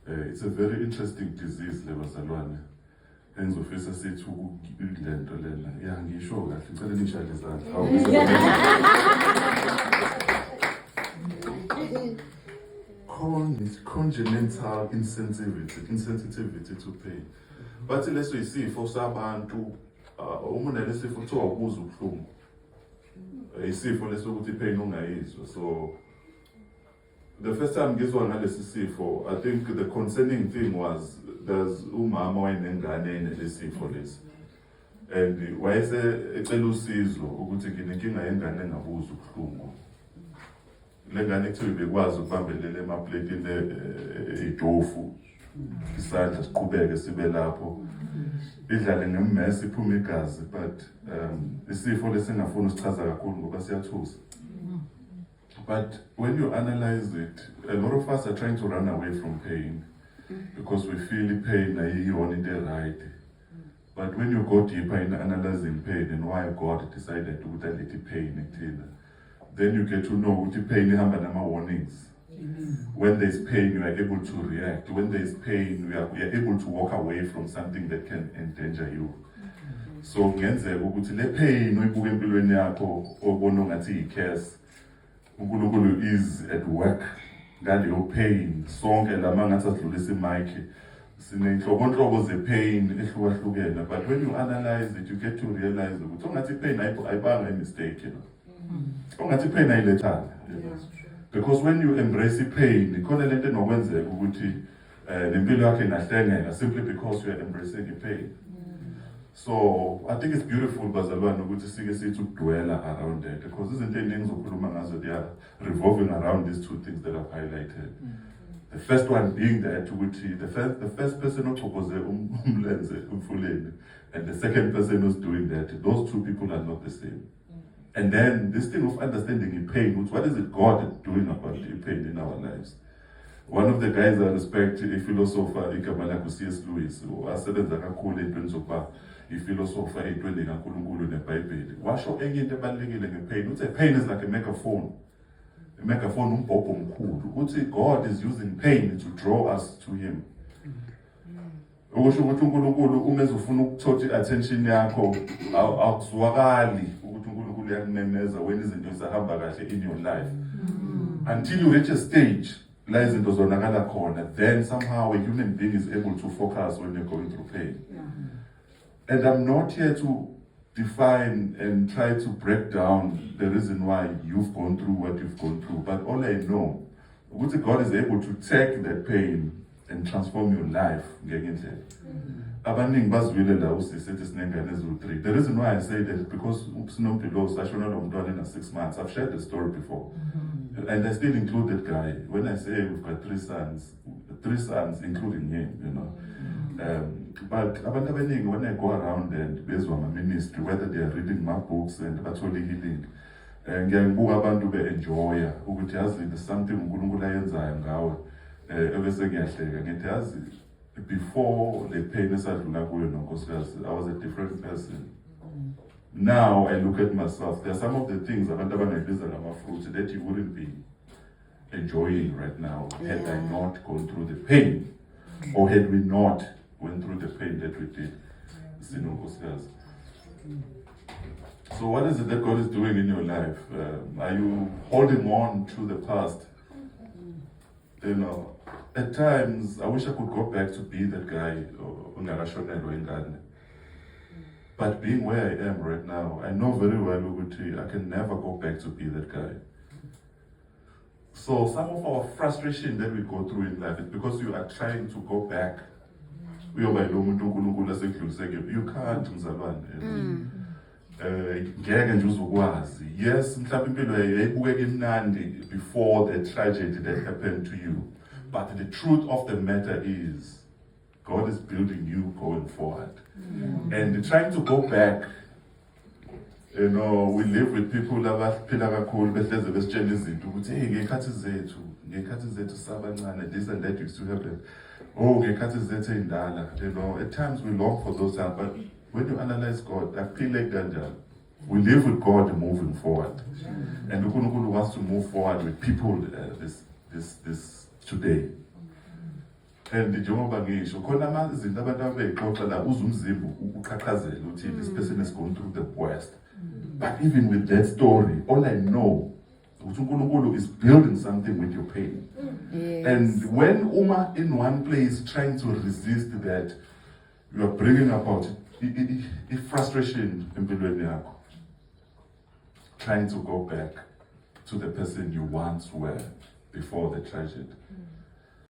It's a very interesting disease le bazalwane. Engizofisa sithi le nto lena. Ya ngisho kahle ngicela nishayele izandla. Congenital insensitivity to pain. Bathi leso isifo sabantu uma unalesifo kuthiwa ukuzwa ubuhlungu. Isifo lesokuthi pain ungayizwa. So the first time ngizwa ngalesi sifo, I think the concerning thing was there's umama wayenengane enesifo lesi. And wayese ecela usizo ukuthi nginenkinga yengane engabuzwa ubuhlungu. Le ngane kuthiwa bekwazi ukubambelela emapletini ejofu. Isandla siqhubeke sibe lapho. Idlale ngemmesi iphuma igazi, but isifo lesingafuni usichaza kakhulu ngoba siyathusa. But when you analyze it, a lot of us are trying to run away from pain because we feel pain ayiyona into right. But when you go deeper in analyzing pain and why God decided to put a little pain in, then you get to know what pain ihamba nama warnings. When there's pain, you are able to react. When there's pain, we are able to walk away from something that can endanger you. So ngenzeka ukuthi le pain oyibuka empilweni yakho obona ngathi i-curse, uNkulunkulu is at work ngaleyo pain. Sonke lama ngathi asidlulisa imic sinenhlobonhlobo ze-pain ehlukahlukene, but when you analyze it, you get to realize ukuthi ongathi pain ayibanga i-mistake, ongathi pain ayilethanga. Because when you embrace pain, ikhona lento enokwenzeka ukuthi nempilo yakhe inahlengeka simply because you are embracing the pain. So I think it's beautiful bazalwane ukuthi sike sithi ukudwela around that, because izinto eziningi zokhuluma ngazo they are revolving around these two things that I've highlighted. The first one being that ukuthi the first person ochokoze umlenze umfuleni and the second person who's doing that, those two people are not the same. And then this thing of understanding in pain, what is it God doing about the pain in our lives? One of the guys I respect, a philosopher, igama lakhe C.S. Lewis, wasebenza kakhulu entweni zokuba iphilosopher entweni kaNkulunkulu neBhayibheli. Washo enye into ebalulekile ngepain, uthi pain is like a megaphone. A megaphone umbhobho omkhulu. Uthi God is using pain to draw us to him. Okusho ukuthi uNkulunkulu uma ezofuna ukuthola i-attention yakho akuzwakali ukuthi uNkulunkulu uyakuneneza when izinto zihamba kahle in your life. Until you reach a stage la izinto zonakala khona, then somehow a human being is able to focus when you're going through pain. And I'm not here to define and try to break down the reason why you've gone through what you've gone through, but all I know, God is able to take that pain and transform your life ngenye indlela. Abaningi bazwile la usisethi sinengane eziwu-3. The reason why I say that is because uSinompilo sashona lo mntwana in 6 months. I've shared the story before. And I still include that guy. When I say we've got 3 sons including him, but abantu abaningi when I go around and bezwa ama-ministry, whether they are reading my books and bathole healing, ngiyabuka abantu be-enjoya ukuthi yazi there's something uNkulunkulu ayenzayo ngawe. Ebese ngiyahleka ngithi yazi before the pain esadlula kuyo nonkosikazi, I was a different person. Now I look at myself, there are some of the things abantu abangayibiza ngama-fruit that you wouldn't be enjoying right now had I not gone through the pain, or had we not went through the pain that we did. So what is it that God is doing in your life? Are you holding on to the past? At times, I wish I could go back to be that guy, but being where I am right now, I know very well I can never go back to be that guy. So some of our frustration that we go through in life is because you are trying to go back. You can't, mzalwane. Yes, before the tragedy that happened to you. But the truth of the matter is, God is building you going forward. And trying to go back, we live with people that are this and that used to happen. At times we long for those times, but when you analyze God, I feel like that we live with God moving forward. And Unkulunkulu wants to move forward with people this today. And njengoba ngisho khona ama izinto abantu abeyixoxa la uzumzimba uqhaqhazela ukuthi this person is going through the worst. But even with that story, all I know ukuthi uNkulunkulu is building something with your pain. Yes. And when Uma in one place trying to resist that, you are bringing about frustration empilweni yakho, trying to go back to the person you once were before the tragedy.